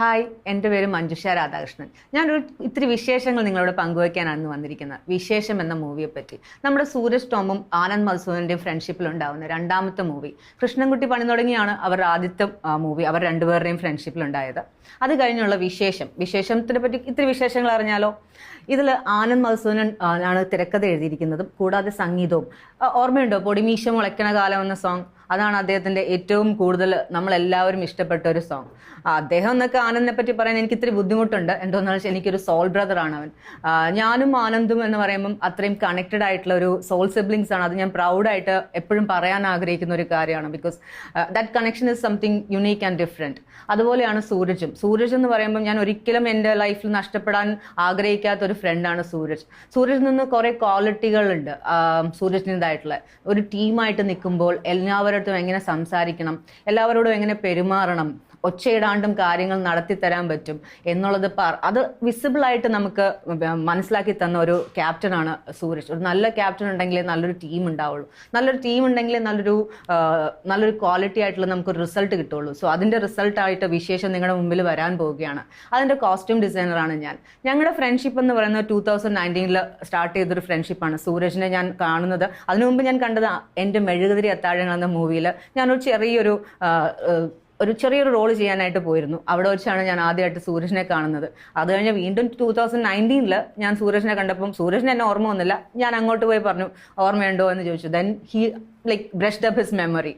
Hi, എൻ്റെ പേര് മഞ്ജുഷ രാധാകൃഷ്ണൻ. ഞാനൊരു ഇത്തിരി വിശേഷങ്ങൾ നിങ്ങളോട് പങ്കുവയ്ക്കാനാണ് വിന്നിരിക്കുന്നത്. വിശേഷം എന്ന മൂവിയെ പറ്റി. നമ്മുടെ സൂരജ് ടോമും ആനന്ദ് മധുസൂദൻ്റെയും ഫ്രണ്ട്ഷിപ്പിൽ ഉണ്ടാവുന്ന രണ്ടാമത്തെ മൂവി. കൃഷ്ണൻകുട്ടി പണി തുടങ്ങിയാണ് അവരുടെ ആദ്യത്തെ മൂവി അവർ രണ്ടുപേരുടെയും ഫ്രണ്ട്ഷിപ്പിൽ ഉണ്ടായത്. അത് കഴിഞ്ഞുള്ള വിശേഷത്തിനെ പറ്റി ഇത്തിരി വിശേഷങ്ങൾ അറിഞ്ഞാലോ? ഇതിൽ ആനന്ദ് മധുസൂദൻ ആണ് തിരക്കഥ എഴുതിയിരിക്കുന്നതും കൂടാതെ സംഗീതവും. ഓർമ്മയുണ്ടോ പൊടിമീശ മുളയ്ക്കണ കാലം എന്ന സോങ്? അതാണ് അദ്ദേഹത്തിന്റെ ഏറ്റവും കൂടുതൽ നമ്മളെല്ലാവരും ഇഷ്ടപ്പെട്ട ഒരു സോങ്. അദ്ദേഹം എന്നൊക്കെ ആനന്ദിനെ പറ്റി പറയാൻ എനിക്ക് ഇത്തിരി ബുദ്ധിമുട്ടുണ്ട്. എന്തോന്ന് വെച്ചാൽ എനിക്കൊരു സോൾ ബ്രദർ ആണ് അവൻ. ഞാനും ആനന്ദും എന്ന് പറയുമ്പം അത്രയും കണക്റ്റഡ് ആയിട്ടുള്ള ഒരു സോൾ സിബ്ലിങ്സ് ആണ്. അത് ഞാൻ പ്രൗഡായിട്ട് എപ്പോഴും പറയാൻ ആഗ്രഹിക്കുന്ന ഒരു കാര്യമാണ്. Because that connection is something unique and different. അതുപോലെയാണ് സൂരജ് എന്ന് പറയുമ്പോൾ ഞാൻ ഒരിക്കലും എൻ്റെ ലൈഫിൽ നഷ്ടപ്പെടാൻ ആഗ്രഹിക്കാത്ത ഒരു ഫ്രണ്ടാണ് സൂരജ്. സൂരജിൽ നിന്ന് കുറേ ക്വാളിറ്റികളുണ്ട് സൂരജിൻ്റെതായിട്ടുള്ള. ഒരു ടീമായിട്ട് നിൽക്കുമ്പോൾ എല്ലാവരുടെ എങ്ങനെ സംസാരിക്കണം, എല്ലാവരോടും എങ്ങനെ പെരുമാറണം, ഒച്ചയിടാണ്ടും കാര്യങ്ങൾ നടത്തിത്തരാൻ പറ്റും എന്നുള്ളത് അത് വിസിബിളായിട്ട് നമുക്ക് മനസ്സിലാക്കി തന്ന ഒരു ക്യാപ്റ്റനാണ് സൂരജ്. ഒരു നല്ല ക്യാപ്റ്റൻ ഉണ്ടെങ്കിലേ നല്ലൊരു ടീം ഉണ്ടാവുള്ളൂ. നല്ലൊരു ടീം ഉണ്ടെങ്കിലേ നല്ലൊരു ക്വാളിറ്റി ആയിട്ടുള്ള നമുക്ക് റിസൾട്ട് കിട്ടുള്ളൂ. സോ അതിൻ്റെ റിസൾട്ടായിട്ട് വിശേഷം നിങ്ങളുടെ മുമ്പിൽ വരാൻ പോവുകയാണ്. അതിൻ്റെ കോസ്റ്റ്യൂം ഡിസൈനറാണ് ഞാൻ. ഞങ്ങളുടെ ഫ്രണ്ട്ഷിപ്പ് എന്ന് പറയുന്നത് 2019 സ്റ്റാർട്ട് ചെയ്തൊരു ഫ്രണ്ട്ഷിപ്പാണ്. സൂരജിനെ ഞാൻ കാണുന്നത് അതിനു മുമ്പ് ഞാൻ കണ്ടത് എൻ്റെ മെഴുകുതിരി അത്താഴങ്ങൾ എന്ന മൂവിയിൽ ഞാനൊരു ചെറിയൊരു റോൾ ചെയ്യാനായിട്ട് പോയിരുന്നു. അവിടെ വെച്ചാണ് ഞാൻ ആദ്യമായിട്ട് സൂരജിനെ കാണുന്നത്. അത് കഴിഞ്ഞ് വീണ്ടും 2019 ഞാൻ സൂരജിനെ കണ്ടപ്പം സൂരജിന് എന്നെ ഓർമ്മ വന്നില്ല. ഞാൻ അങ്ങോട്ട് പോയി പറഞ്ഞു ഓർമ്മയുണ്ടോ എന്ന് ചോദിച്ചു. Then he brushed up his memory.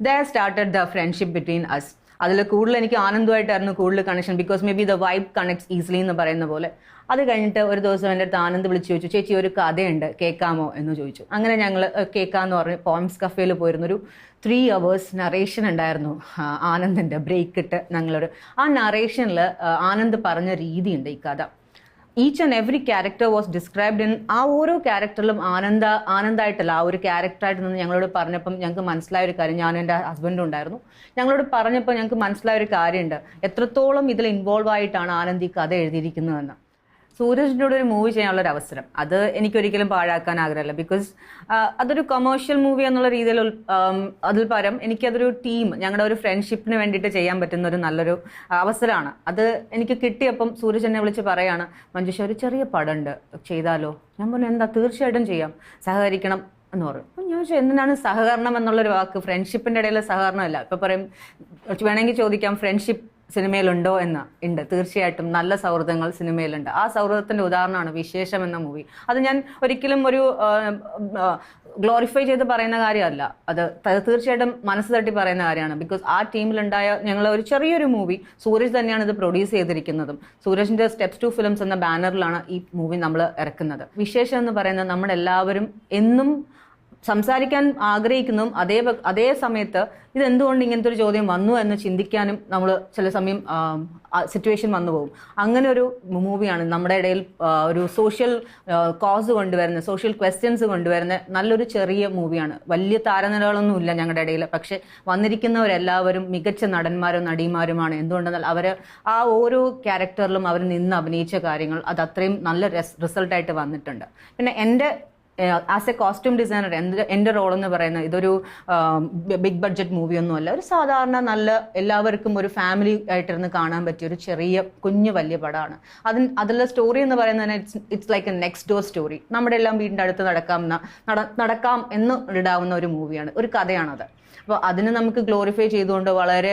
There started the friendship between us. അതിൽ കൂടുതൽ എനിക്ക് ആനന്ദമായിട്ടായിരുന്നു കൂടുതൽ connection. Because may be the vibe connects easily എന്ന് പറയുന്ന പോലെ. അത് കഴിഞ്ഞിട്ട് ഒരു ദിവസം എൻ്റെ അടുത്ത് ആനന്ദ് വിളിച്ച് ചോദിച്ചു, ചേച്ചി ഒരു കഥയുണ്ട് കേൾക്കാമോ എന്ന് ചോദിച്ചു. അങ്ങനെ ഞങ്ങൾ കേൾക്കാമെന്ന് പറഞ്ഞ് പോയിംസ് കഫേയിൽ പോയിരുന്നു. ഒരു 3 hours നറേഷൻ ഉണ്ടായിരുന്നു ആനന്ദിൻ്റെ. ബ്രേക്ക് ഇട്ട് ആ നറേഷനിൽ ആനന്ദ് പറഞ്ഞ രീതിയുണ്ട് ഈ കഥ. Each and every character was described in. ആ ഓരോ ക്യാരക്ടറിലും ആനന്ദായിട്ടല്ല, ആ ഒരു ക്യാരക്ടറായിട്ട് നിന്ന് ഞങ്ങളോട് പറഞ്ഞപ്പം ഞങ്ങൾക്ക് മനസ്സിലായ ഒരു കാര്യം, ഞാൻ എൻ്റെ ഹസ്ബൻഡും ഉണ്ടായിരുന്നു, ഞങ്ങളോട് പറഞ്ഞപ്പോൾ ഞങ്ങൾക്ക് മനസ്സിലായ ഒരു കാര്യമുണ്ട്, എത്രത്തോളം ഇതിൽ ഇൻവോൾവ് ആയിട്ടാണ് ആനന്ദ് ഈ കഥ എഴുതിയിരിക്കുന്നതെന്ന്. സൂരജിൻ്റെ കൂടെ ഒരു മൂവി ചെയ്യാനുള്ളൊരു അവസരം അത് എനിക്കൊരിക്കലും പാഴാക്കാൻ ആഗ്രഹമില്ല. ബിക്കോസ് അതൊരു കൊമേഴ്ഷ്യൽ മൂവി എന്നുള്ള രീതിയിൽ അതിൽ പരം എനിക്കതൊരു ടീം, ഞങ്ങളുടെ ഒരു ഫ്രണ്ട്ഷിപ്പിന് വേണ്ടിയിട്ട് ചെയ്യാൻ പറ്റുന്ന ഒരു നല്ലൊരു അവസരമാണ്. അത് എനിക്ക് കിട്ടിയപ്പം സൂരജ് എന്നെ വിളിച്ച് പറയാണ്, മഞ്ജുഷ ഒരു ചെറിയ പടമുണ്ട്, ചെയ്താലോ? ഞാൻ പറഞ്ഞു എന്താ, തീർച്ചയായിട്ടും ചെയ്യാം, സഹകരിക്കണം എന്ന് പറയും. അപ്പം ഞാൻ ചോദിച്ചു എന്തിനാണ് സഹകരണം എന്നുള്ളൊരു വാക്ക്? ഫ്രണ്ട്ഷിപ്പിൻ്റെ ഇടയിൽ സഹകരണമല്ല. ഇപ്പം പറയും, വേണമെങ്കിൽ ചോദിക്കാം ഫ്രണ്ട്ഷിപ്പ് സിനിമയിലുണ്ടോ എന്ന്. ഉണ്ട്, തീർച്ചയായിട്ടും നല്ല സൗഹൃദങ്ങൾ സിനിമയിലുണ്ട്. ആ സൗഹൃദത്തിന്റെ ഉദാഹരണമാണ് വിശേഷം എന്ന മൂവി. അത് ഞാൻ ഒരിക്കലും ഒരു ഗ്ലോറിഫൈ ചെയ്ത് പറയുന്ന കാര്യമല്ല, അത് തീർച്ചയായിട്ടും മനസ്സ് തട്ടി പറയുന്ന കാര്യമാണ്. ബിക്കോസ് ആ ടീമിലുണ്ടായ ഞങ്ങൾ ഒരു ചെറിയൊരു മൂവി, സൂരജ് തന്നെയാണ് ഇത് പ്രൊഡ്യൂസ് ചെയ്തിരിക്കുന്നതും. സൂരജിന്റെ സ്റ്റെപ്സ് 2 ഫിലിംസ് എന്ന ബാനറിലാണ് ഈ മൂവി നമ്മൾ ഇറക്കുന്നത്. വിശേഷം എന്ന് പറയുന്നത് നമ്മളെല്ലാവരും എന്നും സംസാരിക്കാൻ ആഗ്രഹിക്കുന്നതും അതേ സമയത്ത് ഇതെന്തുകൊണ്ട് ഇങ്ങനത്തെ ഒരു ചോദ്യം വന്നു എന്ന് ചിന്തിക്കാനും നമ്മൾ ചില സമയം സിറ്റുവേഷൻ വന്നു പോകും. അങ്ങനെ ഒരു മൂവിയാണ്. നമ്മുടെ ഇടയിൽ ഒരു സോഷ്യൽ കോസ് കൊണ്ടുവരുന്ന, സോഷ്യൽ ക്വസ്റ്റ്യൻസ് കൊണ്ടുവരുന്ന നല്ലൊരു ചെറിയ മൂവിയാണ്. വലിയ താരനിരകളൊന്നും ഇല്ല ഞങ്ങളുടെ ഇടയിൽ, പക്ഷെ വന്നിരിക്കുന്നവരെല്ലാവരും മികച്ച നടന്മാരും നടിമാരുമാണ്. എന്തുകൊണ്ടെന്നാൽ അവർ ആ ഓരോ ക്യാരക്ടറിലും അവർ നിന്ന് അഭിനയിച്ച കാര്യങ്ങൾ അത് അത്രയും നല്ല റിസൾട്ടായിട്ട് വന്നിട്ടുണ്ട്. പിന്നെ ആസ് എ കോസ്റ്റ്യൂം ഡിസൈനർ എൻ്റെ റോൾ എന്ന് പറയുന്നത് ഇതൊരു ബിഗ് ബഡ്ജറ്റ് മൂവിയൊന്നുമല്ല. ഒരു സാധാരണ നല്ല എല്ലാവർക്കും ഒരു ഫാമിലി ആയിട്ടിരുന്ന് കാണാൻ പറ്റിയ ഒരു ചെറിയ വലിയ പടമാണ്. അതിലെ സ്റ്റോറി എന്ന് പറയുന്നത് it's like A next door story. നമ്മുടെ എല്ലാം വീടിൻ്റെ അടുത്ത് നടക്കാം എന്ന് ഇടാവുന്ന ഒരു മൂവിയാണ്, ഒരു കഥയാണത്. അപ്പോൾ അതിന് നമുക്ക് ഗ്ലോറിഫൈ ചെയ്തുകൊണ്ട് വളരെ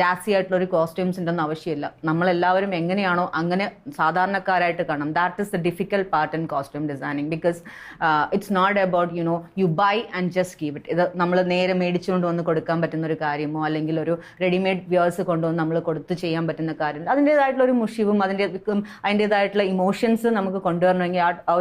ജാസി ആയിട്ടുള്ള ഒരു കോസ്റ്റ്യൂംസ് ഉണ്ടെന്ന് ആവശ്യമില്ല. നമ്മളെല്ലാവരും എങ്ങനെയാണോ അങ്ങനെ സാധാരണക്കാരായിട്ട് കാണണം. That is the difficult part in costume designing. Because it's not about you buy and just give it. ഇത് നമ്മൾ നേരെ മേടിച്ചുകൊണ്ട് വന്ന് കൊടുക്കാൻ പറ്റുന്ന ഒരു കാര്യമോ അല്ലെങ്കിൽ ഒരു റെഡിമെയ്ഡ് വ്യൂവേഴ്സ് കൊണ്ടുവന്ന് നമ്മൾ കൊടുത്ത് ചെയ്യാൻ പറ്റുന്ന കാര്യം. അതിൻ്റെതായിട്ടുള്ള ഒരു മുഷിവും അതിൻ്റെതായിട്ടുള്ള ഇമോഷൻസ് നമുക്ക് കൊണ്ടുവരണമെങ്കിൽ ആ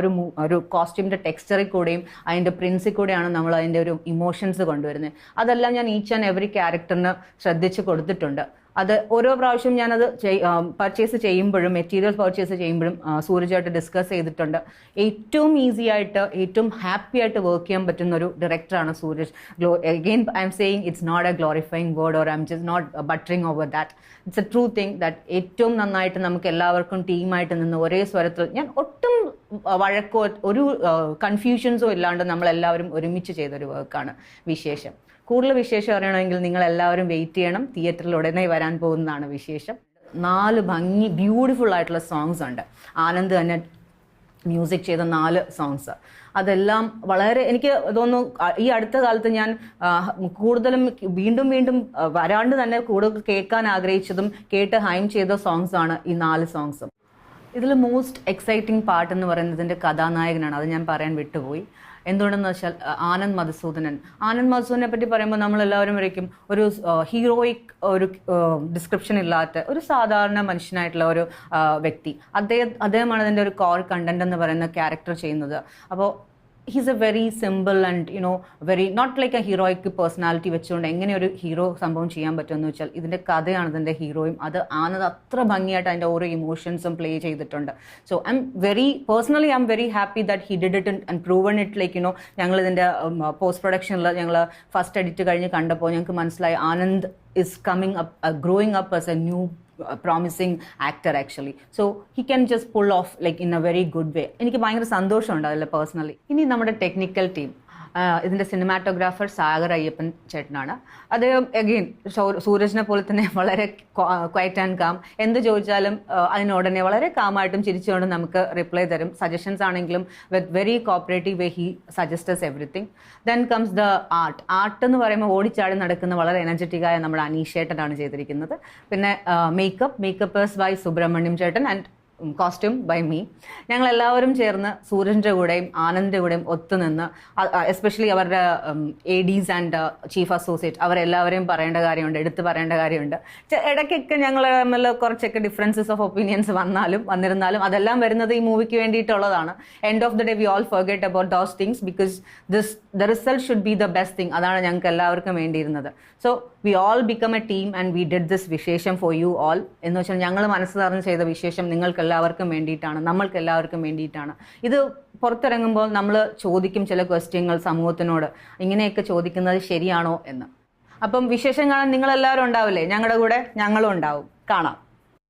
ഒരു കോസ്റ്റ്യൂമിൻ്റെ ടെക്സ്ചറിൽ കൂടെയും അതിൻ്റെ പ്രിൻസിൽ കൂടെയാണ് നമ്മൾ അതിൻ്റെ ഒരു ഇമോഷൻസ് കൊണ്ടുവരുന്നത്. അതെല്ലാം ഞാൻ ഈച്ച് ആൻഡ് എവറി ക്യാരക്ടറിന് ശ്രദ്ധിച്ച് കൊടുത്തിട്ടുണ്ട്. അത് ഓരോ പ്രാവശ്യം ഞാനത് പർച്ചേസ് ചെയ്യുമ്പോഴും മെറ്റീരിയൽ പർച്ചേസ് ചെയ്യുമ്പോഴും സൂരജായിട്ട് ഡിസ്കസ് ചെയ്തിട്ടുണ്ട്. ഏറ്റവും ഈസി ആയിട്ട് ഏറ്റവും ഹാപ്പി ആയിട്ട് വർക്ക് ചെയ്യാൻ പറ്റുന്ന ഒരു ഡയറക്ടറാണ് Sooraj. Again I am saying it's not a glorifying word or I am just not buttering over that. It's a true thing that ഏറ്റവും നന്നായിട്ട് നമുക്ക് എല്ലാവർക്കും ടീമായിട്ട് നിന്ന് ഒരേ സ്വരത്തിൽ, ഞാൻ ഒട്ടും വഴക്കോ ഒരു കൺഫ്യൂഷൻസോ ഇല്ലാണ്ട് നമ്മളെല്ലാവരും ഒരുമിച്ച് ചെയ്തൊരു വർക്കാണ് വിശേഷം. കൂടുതൽ വിശേഷം അറിയണമെങ്കിൽ നിങ്ങൾ എല്ലാവരും വെയിറ്റ് ചെയ്യണം. തിയേറ്ററിൽ ഉടനെ വരാൻ പോകുന്നതാണ് വിശേഷം. 4 ബ്യൂട്ടിഫുൾ ആയിട്ടുള്ള സോങ്സ് ഉണ്ട്. ആനന്ദ് തന്നെ മ്യൂസിക് ചെയ്ത 4 സോങ്സ്. അതെല്ലാം വളരെ എനിക്ക് തോന്നുന്നു ഈ അടുത്ത കാലത്ത് ഞാൻ കൂടുതലും വീണ്ടും വരാണ്ട് തന്നെ കൂടുതൽ കേൾക്കാൻ ആഗ്രഹിച്ചതും കേട്ട് ഹൈം ചെയ്ത സോങ്സ് ആണ് ഈ 4 സോങ്സും. ഇതിൽ മോസ്റ്റ് എക്സൈറ്റിംഗ് പാർട്ട് എന്ന് പറയുന്നത് ഇതിൻ്റെ കഥാനായകനാണ്. അത് ഞാൻ പറയാൻ വിട്ടുപോയി. എന്തുകൊണ്ടെന്ന് വെച്ചാൽ ആനന്ദ് മധുസൂദനെ പറ്റി പറയുമ്പോൾ നമ്മളെല്ലാവരും വരയ്ക്കും ഒരു ഹീറോയിക് ഒരു ഡിസ്ക്രിപ്ഷൻ ഇല്ലാത്ത ഒരു സാധാരണ മനുഷ്യനായിട്ടുള്ള ഒരു വ്യക്തി. അദ്ദേഹമാണ് അതിൻ്റെ ഒരു കോർ കണ്ടന്റ് എന്ന് പറയുന്ന ക്യാരക്ടർ ചെയ്യുന്നത്. അപ്പോൾ he's a very simple and very not like a heroic personality വെച്ചുകൊണ്ട് എങ്ങനെ ഒരു ഹീറോ സംഭവം ചെയ്യാൻ പറ്റുമെന്ന് വെച്ചാൽ ഇതിൻ്റെ കഥയാണ് ഇതിൻ്റെ ഹീറോയും. അത് ആനന്ദ് അത്ര ഭംഗിയായിട്ട് അതിൻ്റെ ഓരോ ഇമോഷൻസും പ്ലേ ചെയ്തിട്ടുണ്ട്. So I am very happy that he did it and proven it. Like ഞങ്ങൾ ഇതിൻ്റെ പോസ്റ്റ് പ്രൊഡക്ഷനിൽ ഞങ്ങൾ ഫസ്റ്റ് എഡിറ്റ് കഴിഞ്ഞ് കണ്ടപ്പോൾ ഞങ്ങൾക്ക് മനസ്സിലായി Anand is growing up as a new promising actor actually. So he can just pull off like in a very good way. എനിക്ക് ഭയങ്കര സന്തോഷമുണ്ട് അതിൽ പേഴ്സണലി. ഇനി നമ്മുടെ ടെക്നിക്കൽ ടീം, ഇതിൻ്റെ സിനിമാറ്റോഗ്രാഫർ സാഗർ അയ്യപ്പൻ ചേട്ടനാണ്. അദ്ദേഹം അഗെയിൻ സൂരജിനെ പോലെ തന്നെ വളരെ ക്വയറ്റ് ആൻഡ് കാം. എന്ത് ചോദിച്ചാലും അതിനുടനെ വളരെ കാമായിട്ടും ചിരിച്ചുകൊണ്ട് നമുക്ക് റിപ്ലൈ തരും. സജഷൻസ് ആണെങ്കിലും with very cooperative way he suggests everything. Then comes the art എന്ന് പറയുമ്പോൾ ഓടിച്ചാടി നടക്കുന്ന വളരെ എനർജറ്റിക്കായ നമ്മുടെ അനീഷ് ചേട്ടനാണ് ചെയ്തിരിക്കുന്നത്. പിന്നെ മേക്കപ്പേഴ്സ് ബൈ സുബ്രഹ്മണ്യം ചേട്ടൻ ആൻഡ് കോസ്റ്റ്യൂം ബൈ മീ. ഞങ്ങളെല്ലാവരും ചേർന്ന് സൂരജിൻ്റെ കൂടെയും ആനന്ദിൻ്റെ കൂടെയും ഒത്തുനിന്ന്, എസ്പെഷ്യലി അവരുടെ ADs ആൻഡ് ചീഫ് അസോസിയേറ്റ് അവരെല്ലാവരെയും എടുത്തു പറയേണ്ട കാര്യമുണ്ട്. ഇടയ്ക്കൊക്കെ ഞങ്ങൾ തമ്മിൽ കുറച്ചൊക്കെ ഡിഫറൻസസ് ഓഫ് ഒപ്പീനിയൻസ് വന്നിരുന്നാലും അതെല്ലാം വരുന്നത് ഈ മൂവിക്ക് വേണ്ടിയിട്ടുള്ളതാണ്. End of the day we all forget about those things because the result should be the best thing. അതാണ് ഞങ്ങൾക്ക് എല്ലാവർക്കും വേണ്ടിയിരുന്നത്. So we all become a team and we did this വിശേഷം ഫോർ യു ഓൾ. എന്ന് വെച്ചാൽ ഞങ്ങൾ മനസ്സ് നിറഞ്ഞ് ചെയ്ത വിശേഷം നിങ്ങൾക്ക് എല്ലാവർക്കും വേണ്ടിയിട്ടാണ്, നമ്മൾക്ക് എല്ലാവർക്കും വേണ്ടിയിട്ടാണ്. ഇത് പുറത്തിറങ്ങുമ്പോൾ നമ്മൾ ചോദിക്കും ചില ക്വസ്റ്റ്യങ്ങൾ സമൂഹത്തിനോട്, ഇങ്ങനെയൊക്കെ ചോദിക്കുന്നത് ശരിയാണോ എന്ന്. അപ്പം വിശേഷം കാണാൻ നിങ്ങളെല്ലാവരും ഉണ്ടാവില്ലേ? ഞങ്ങളുടെ കൂടെ ഞങ്ങളും ഉണ്ടാവും. കാണാം.